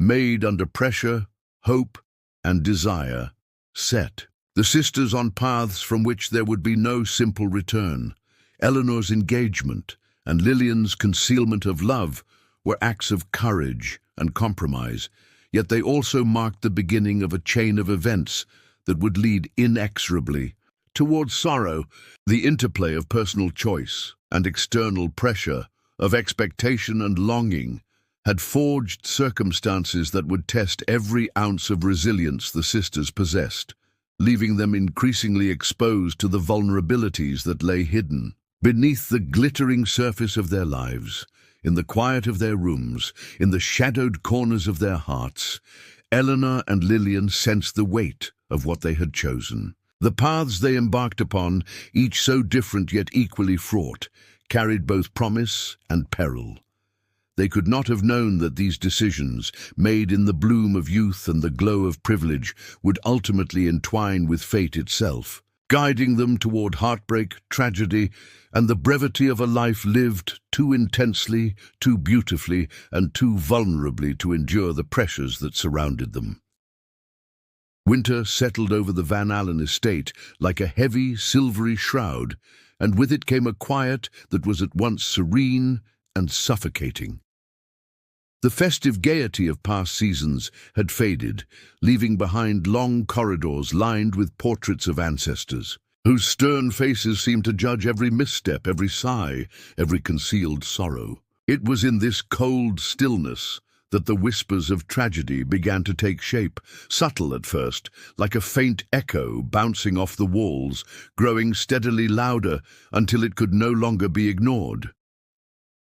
made under pressure, hope, and desire, set the sisters on paths from which there would be no simple return. Eleanor's engagement and Lillian's concealment of love were acts of courage and compromise, yet they also marked the beginning of a chain of events that would lead inexorably towards sorrow. The interplay of personal choice and external pressure, of expectation and longing, had forged circumstances that would test every ounce of resilience the sisters possessed, leaving them increasingly exposed to the vulnerabilities that lay hidden beneath the glittering surface of their lives. In the quiet of their rooms, in the shadowed corners of their hearts, Eleanor and Lillian sensed the weight of what they had chosen. The paths they embarked upon, each so different yet equally fraught, carried both promise and peril. They could not have known that these decisions, made in the bloom of youth and the glow of privilege, would ultimately entwine with fate itself, guiding them toward heartbreak, tragedy, and the brevity of a life lived too intensely, too beautifully, and too vulnerably to endure the pressures that surrounded them. Winter settled over the Van Alen estate like a heavy, silvery shroud, and with it came a quiet that was at once serene and suffocating. The festive gaiety of past seasons had faded, leaving behind long corridors lined with portraits of ancestors, whose stern faces seemed to judge every misstep, every sigh, every concealed sorrow. It was in this cold stillness that the whispers of tragedy began to take shape, subtle at first, like a faint echo bouncing off the walls, growing steadily louder until it could no longer be ignored.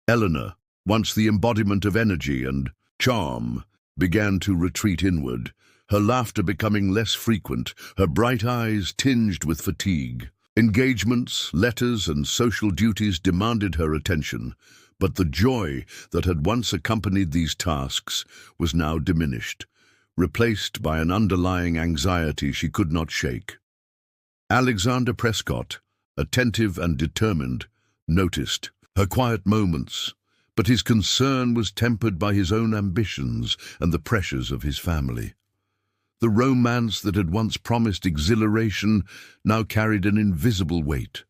Eleanor, once the embodiment of energy and charm, began to retreat inward, her laughter becoming less frequent, her bright eyes tinged with fatigue. Engagements, letters, and social duties demanded her attention, but the joy that had once accompanied these tasks was now diminished, replaced by an underlying anxiety she could not shake. Alexander Prescott, attentive and determined, noticed her quiet moments, but his concern was tempered by his own ambitions and the pressures of his family. The romance that had once promised exhilaration now carried an invisible weight,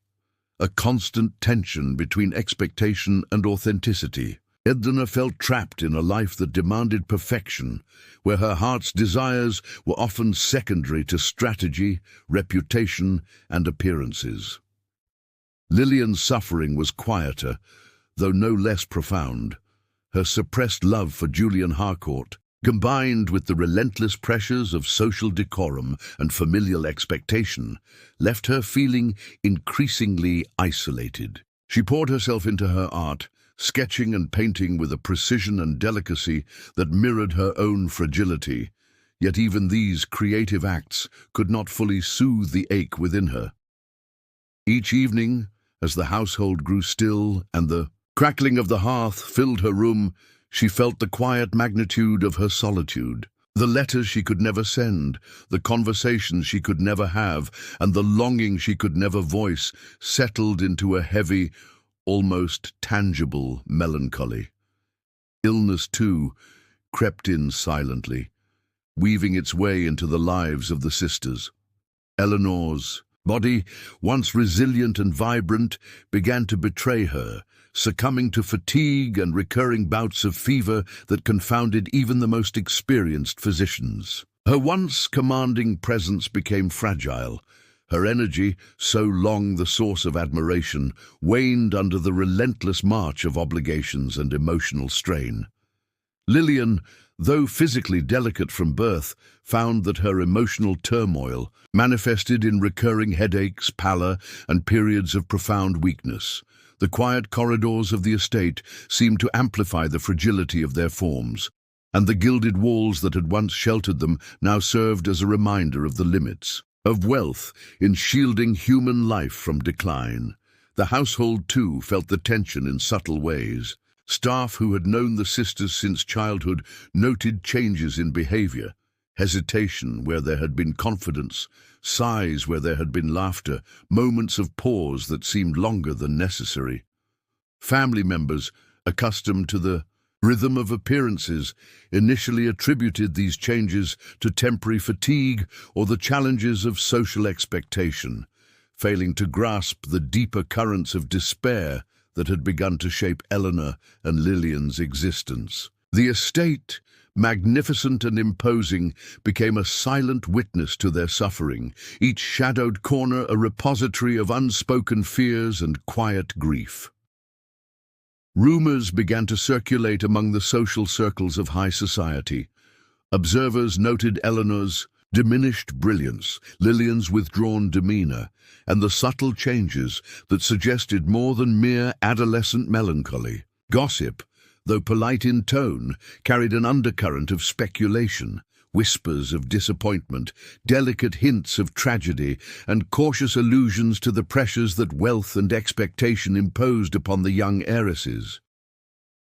a constant tension between expectation and authenticity. Eleanor felt trapped in a life that demanded perfection, where her heart's desires were often secondary to strategy, reputation, and appearances. Lillian's suffering was quieter, though no less profound. Her suppressed love for Julian Harcourt, combined with the relentless pressures of social decorum and familial expectation, left her feeling increasingly isolated. She poured herself into her art, sketching and painting with a precision and delicacy that mirrored her own fragility, yet even these creative acts could not fully soothe the ache within her. Each evening, as the household grew still and the crackling of the hearth filled her room, she felt the quiet magnitude of her solitude. The letters she could never send, the conversations she could never have, and the longing she could never voice settled into a heavy, almost tangible melancholy. Illness, too, crept in silently, weaving its way into the lives of the sisters. Eleanor's body, once resilient and vibrant, began to betray her, succumbing to fatigue and recurring bouts of fever that confounded even the most experienced physicians. Her once commanding presence became fragile. Her energy, so long the source of admiration, waned under the relentless march of obligations and emotional strain. Lillian, though physically delicate from birth, found that her emotional turmoil manifested in recurring headaches, pallor, and periods of profound weakness. The quiet corridors of the estate seemed to amplify the fragility of their forms, and the gilded walls that had once sheltered them now served as a reminder of the limits of wealth in shielding human life from decline. The household, too, felt the tension in subtle ways. Staff who had known the sisters since childhood noted changes in behavior, hesitation where there had been confidence, sighs where there had been laughter, moments of pause that seemed longer than necessary. Family members, accustomed to the rhythm of appearances, initially attributed these changes to temporary fatigue or the challenges of social expectation, failing to grasp the deeper currents of despair that had begun to shape Eleanor and Lillian's existence. The estate, magnificent and imposing, became a silent witness to their suffering, each shadowed corner a repository of unspoken fears and quiet grief. Rumors began to circulate among the social circles of high society. Observers noted Eleanor's diminished brilliance, Lillian's withdrawn demeanor, and the subtle changes that suggested more than mere adolescent melancholy. Gossip, though polite in tone, carried an undercurrent of speculation, whispers of disappointment, delicate hints of tragedy, and cautious allusions to the pressures that wealth and expectation imposed upon the young heiresses.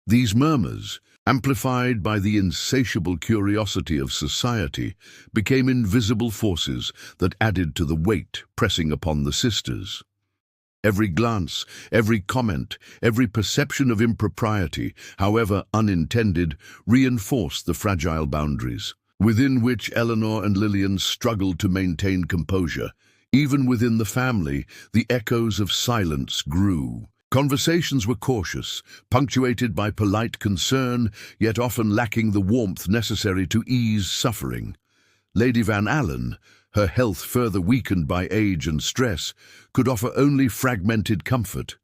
These murmurs, amplified by the insatiable curiosity of society, became invisible forces that added to the weight pressing upon the sisters. Every glance, every comment, every perception of impropriety, however unintended, reinforced the fragile boundaries, within which Eleanor and Lillian struggled to maintain composure. Even within the family, the echoes of silence grew. Conversations were cautious, punctuated by polite concern, yet often lacking the warmth necessary to ease suffering. Lady Van Alen, her health further weakened by age and stress, could offer only fragmented comfort.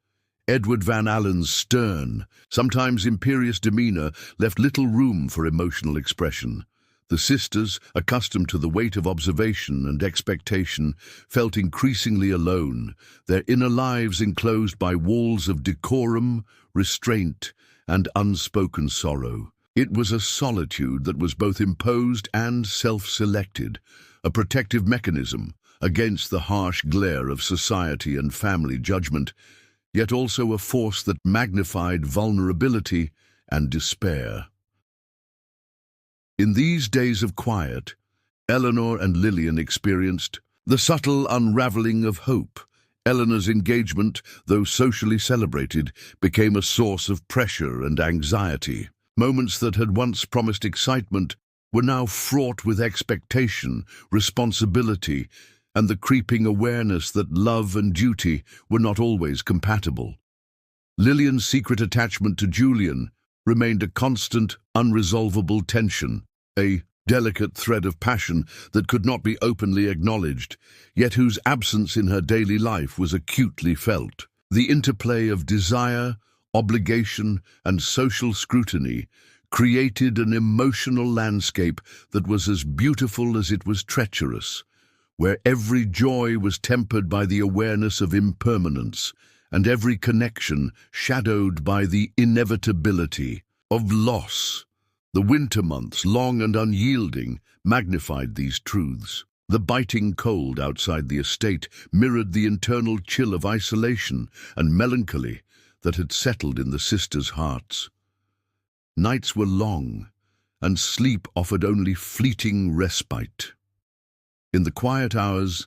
Edward Van Alen's stern, sometimes imperious demeanor left little room for emotional expression. The sisters, accustomed to the weight of observation and expectation, felt increasingly alone, their inner lives enclosed by walls of decorum, restraint, and unspoken sorrow. It was a solitude that was both imposed and self-selected, a protective mechanism against the harsh glare of society and family judgment, yet also a force that magnified vulnerability and despair. In these days of quiet, Eleanor and Lillian experienced the subtle unraveling of hope. Eleanor's engagement, though socially celebrated, became a source of pressure and anxiety. Moments that had once promised excitement were now fraught with expectation, responsibility, and the creeping awareness that love and duty were not always compatible. Lillian's secret attachment to Julian remained a constant, unresolvable tension, a delicate thread of passion that could not be openly acknowledged, yet whose absence in her daily life was acutely felt. The interplay of desire, obligation, and social scrutiny created an emotional landscape that was as beautiful as it was treacherous, where every joy was tempered by the awareness of impermanence, and every connection shadowed by the inevitability of loss. The winter months, long and unyielding, magnified these truths. The biting cold outside the estate mirrored the internal chill of isolation and melancholy that had settled in the sisters' hearts. Nights were long, and sleep offered only fleeting respite. In the quiet hours,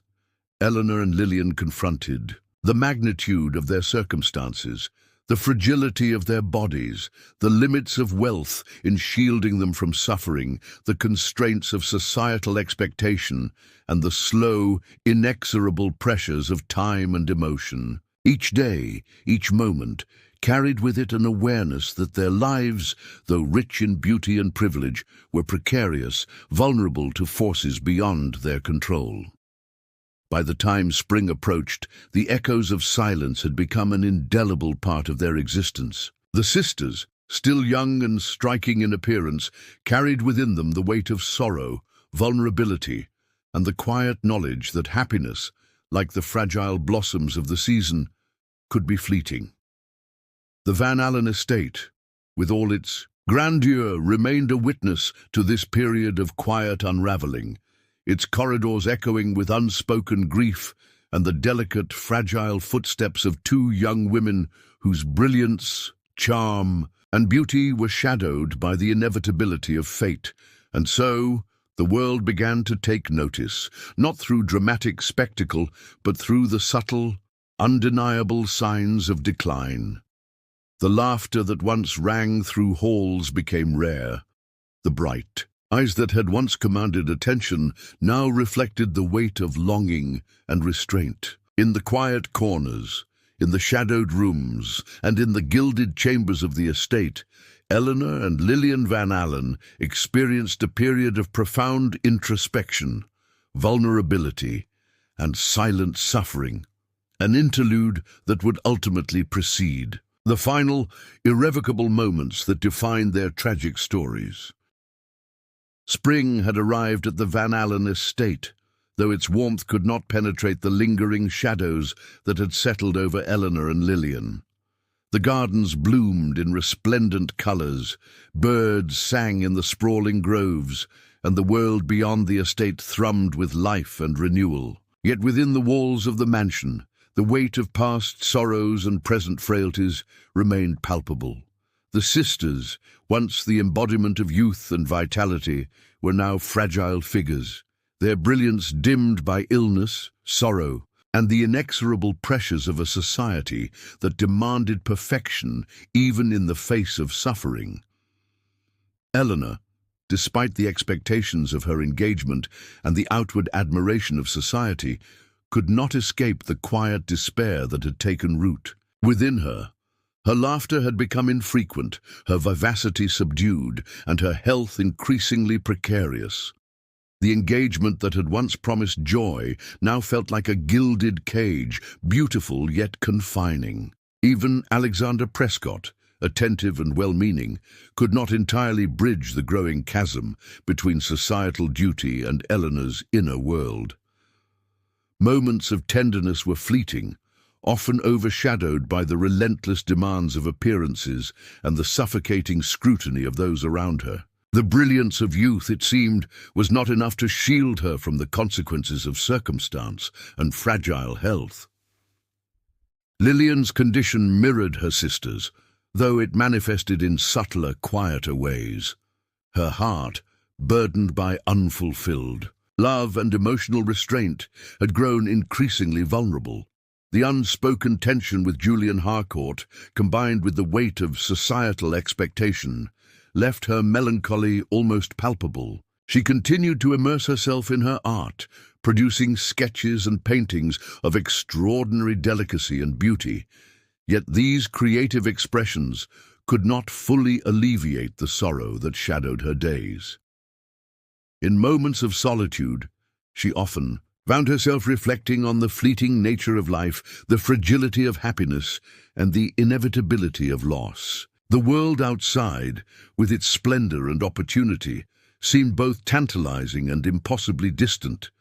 Eleanor and Lillian confronted the magnitude of their circumstances, the fragility of their bodies, the limits of wealth in shielding them from suffering, the constraints of societal expectation, and the slow, inexorable pressures of time and emotion. Each day, each moment, carried with it an awareness that their lives, though rich in beauty and privilege, were precarious, vulnerable to forces beyond their control. By the time spring approached, the echoes of silence had become an indelible part of their existence. The sisters, still young and striking in appearance, carried within them the weight of sorrow, vulnerability, and the quiet knowledge that happiness, like the fragile blossoms of the season, could be fleeting. The Van Alen estate, with all its grandeur, remained a witness to this period of quiet unraveling, its corridors echoing with unspoken grief and the delicate, fragile footsteps of two young women whose brilliance, charm, and beauty were shadowed by the inevitability of fate. And so, the world began to take notice, not through dramatic spectacle, but through the subtle, undeniable signs of decline. The laughter that once rang through halls became rare. The bright eyes that had once commanded attention now reflected the weight of longing and restraint. In the quiet corners, in the shadowed rooms, and in the gilded chambers of the estate, Eleanor and Lillian Van Alen experienced a period of profound introspection, vulnerability, and silent suffering, an interlude that would ultimately precede the final, irrevocable moments that defined their tragic stories. Spring had arrived at the Van Alen estate, though its warmth could not penetrate the lingering shadows that had settled over Eleanor and Lillian. The gardens bloomed in resplendent colors, birds sang in the sprawling groves, and the world beyond the estate thrummed with life and renewal. Yet within the walls of the mansion, the weight of past sorrows and present frailties remained palpable. The sisters, once the embodiment of youth and vitality, were now fragile figures, their brilliance dimmed by illness, sorrow, and the inexorable pressures of a society that demanded perfection even in the face of suffering. Eleanor, despite the expectations of her engagement and the outward admiration of society, could not escape the quiet despair that had taken root. Within her, her laughter had become infrequent, her vivacity subdued, and her health increasingly precarious. The engagement that had once promised joy now felt like a gilded cage, beautiful yet confining. Even Alexander Prescott, attentive and well-meaning, could not entirely bridge the growing chasm between societal duty and Eleanor's inner world. Moments of tenderness were fleeting, often overshadowed by the relentless demands of appearances and the suffocating scrutiny of those around her. The brilliance of youth, it seemed, was not enough to shield her from the consequences of circumstance and fragile health. Lillian's condition mirrored her sister's, though it manifested in subtler, quieter ways. Her heart, burdened by unfulfilled love and emotional restraint, had grown increasingly vulnerable. The unspoken tension with Julian Harcourt, combined with the weight of societal expectation, left her melancholy almost palpable. She continued to immerse herself in her art, producing sketches and paintings of extraordinary delicacy and beauty. Yet these creative expressions could not fully alleviate the sorrow that shadowed her days. In moments of solitude, she often found herself reflecting on the fleeting nature of life, the fragility of happiness, and the inevitability of loss. The world outside, with its splendor and opportunity, seemed both tantalizing and impossibly distant,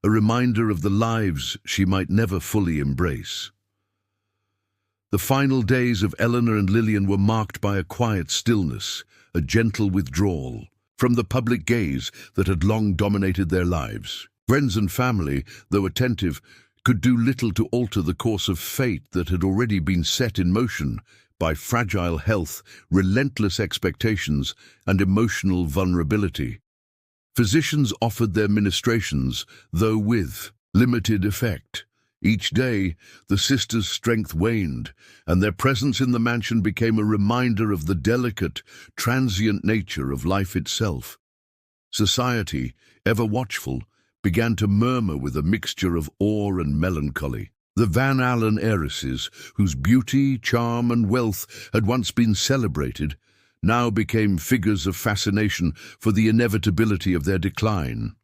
a reminder of the lives she might never fully embrace. The final days of Eleanor and Lillian were marked by a quiet stillness, a gentle withdrawal from the public gaze that had long dominated their lives. Friends and family, though attentive, could do little to alter the course of fate that had already been set in motion by fragile health, relentless expectations, and emotional vulnerability. Physicians offered their ministrations, though with limited effect. Each day, the sisters' strength waned, and their presence in the mansion became a reminder of the delicate, transient nature of life itself. Society, ever watchful, began to murmur with a mixture of awe and melancholy. The Van Alen heiresses, whose beauty, charm, and wealth had once been celebrated, now became figures of fascination for the inevitability of their decline.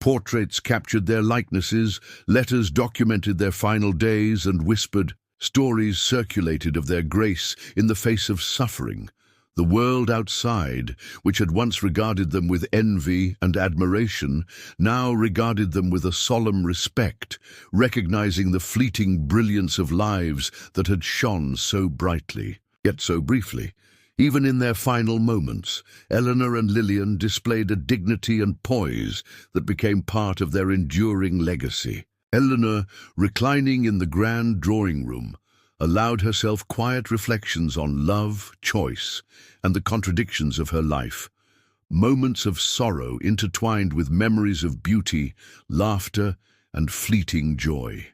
Portraits captured their likenesses, letters documented their final days, and whispered stories circulated of their grace in the face of suffering. The world outside, which had once regarded them with envy and admiration, now regarded them with a solemn respect, recognizing the fleeting brilliance of lives that had shone so brightly, yet so briefly. Even in their final moments, Eleanor and Lillian displayed a dignity and poise that became part of their enduring legacy. Eleanor, reclining in the grand drawing room, allowed herself quiet reflections on love, choice, and the contradictions of her life, moments of sorrow intertwined with memories of beauty, laughter, and fleeting joy.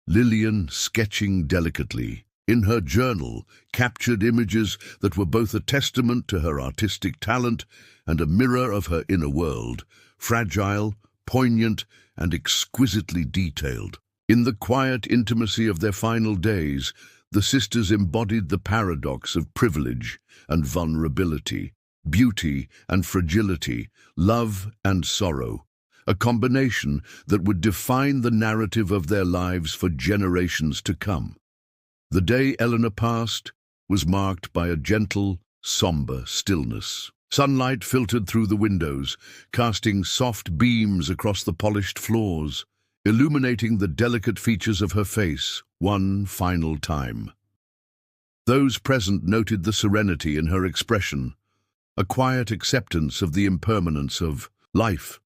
Lillian, sketching delicately, in her journal, captured images that were both a testament to her artistic talent and a mirror of her inner world, fragile, poignant, and exquisitely detailed. In the quiet intimacy of their final days, the sisters embodied the paradox of privilege and vulnerability, beauty and fragility, love and sorrow, a combination that would define the narrative of their lives for generations to come. The day Eleanor passed was marked by a gentle, somber stillness. Sunlight filtered through the windows, casting soft beams across the polished floors, illuminating the delicate features of her face one final time. Those present noted the serenity in her expression, a quiet acceptance of the impermanence of life.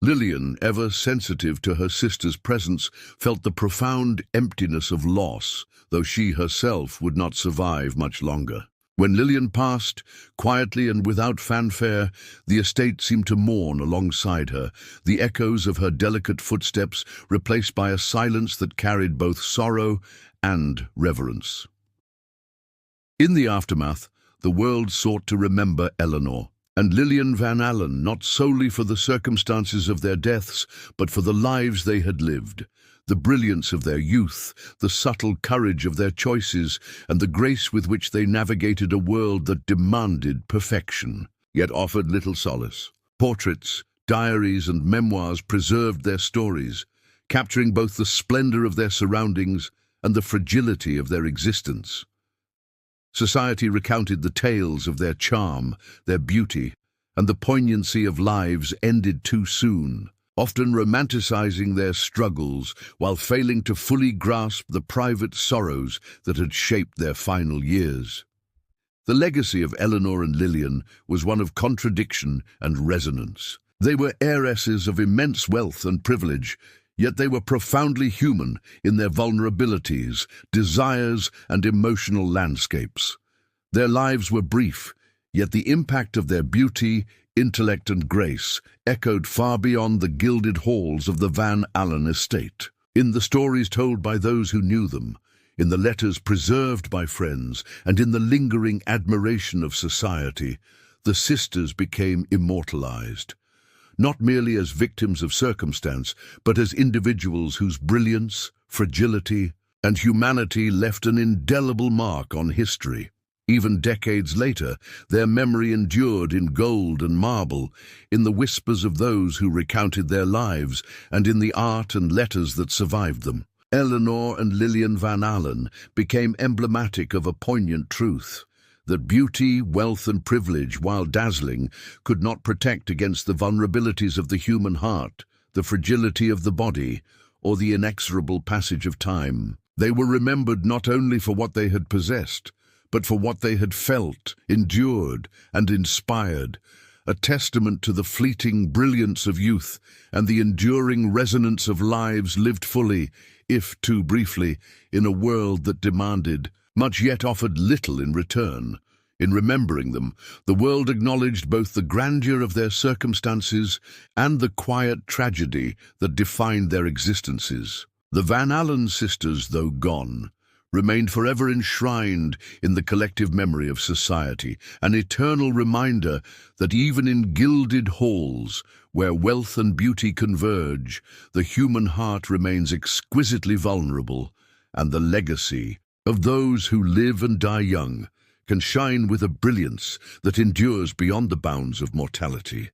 Lillian, ever sensitive to her sister's presence, felt the profound emptiness of loss, though she herself would not survive much longer. When Lillian passed, quietly and without fanfare, the estate seemed to mourn alongside her, the echoes of her delicate footsteps replaced by a silence that carried both sorrow and reverence. In the aftermath, the world sought to remember Eleanor and Lillian Van Alen, not solely for the circumstances of their deaths, but for the lives they had lived, the brilliance of their youth, the subtle courage of their choices, and the grace with which they navigated a world that demanded perfection, yet offered little solace. Portraits, diaries, and memoirs preserved their stories, capturing both the splendor of their surroundings and the fragility of their existence. Society recounted the tales of their charm, their beauty, and the poignancy of lives ended too soon, often romanticizing their struggles while failing to fully grasp the private sorrows that had shaped their final years. The legacy of Eleanor and Lillian was one of contradiction and resonance. They were heiresses of immense wealth and privilege, yet they were profoundly human in their vulnerabilities, desires, and emotional landscapes. Their lives were brief, yet the impact of their beauty, intellect, and grace echoed far beyond the gilded halls of the Van Alen estate. In the stories told by those who knew them, in the letters preserved by friends, and in the lingering admiration of society, the sisters became immortalized. Not merely as victims of circumstance, but as individuals whose brilliance, fragility, and humanity left an indelible mark on history. Even decades later, their memory endured in gold and marble, in the whispers of those who recounted their lives, and in the art and letters that survived them. Eleanor and Lillian Van Alen became emblematic of a poignant truth, that beauty, wealth, and privilege, while dazzling, could not protect against the vulnerabilities of the human heart, the fragility of the body, or the inexorable passage of time. They were remembered not only for what they had possessed, but for what they had felt, endured, and inspired, a testament to the fleeting brilliance of youth and the enduring resonance of lives lived fully, if too briefly, in a world that demanded much yet offered little in return. In remembering them, the world acknowledged both the grandeur of their circumstances and the quiet tragedy that defined their existences. The Van Alen sisters, though gone, remained forever enshrined in the collective memory of society, an eternal reminder that even in gilded halls, where wealth and beauty converge, the human heart remains exquisitely vulnerable, and the legacy of those who live and die young can shine with a brilliance that endures beyond the bounds of mortality.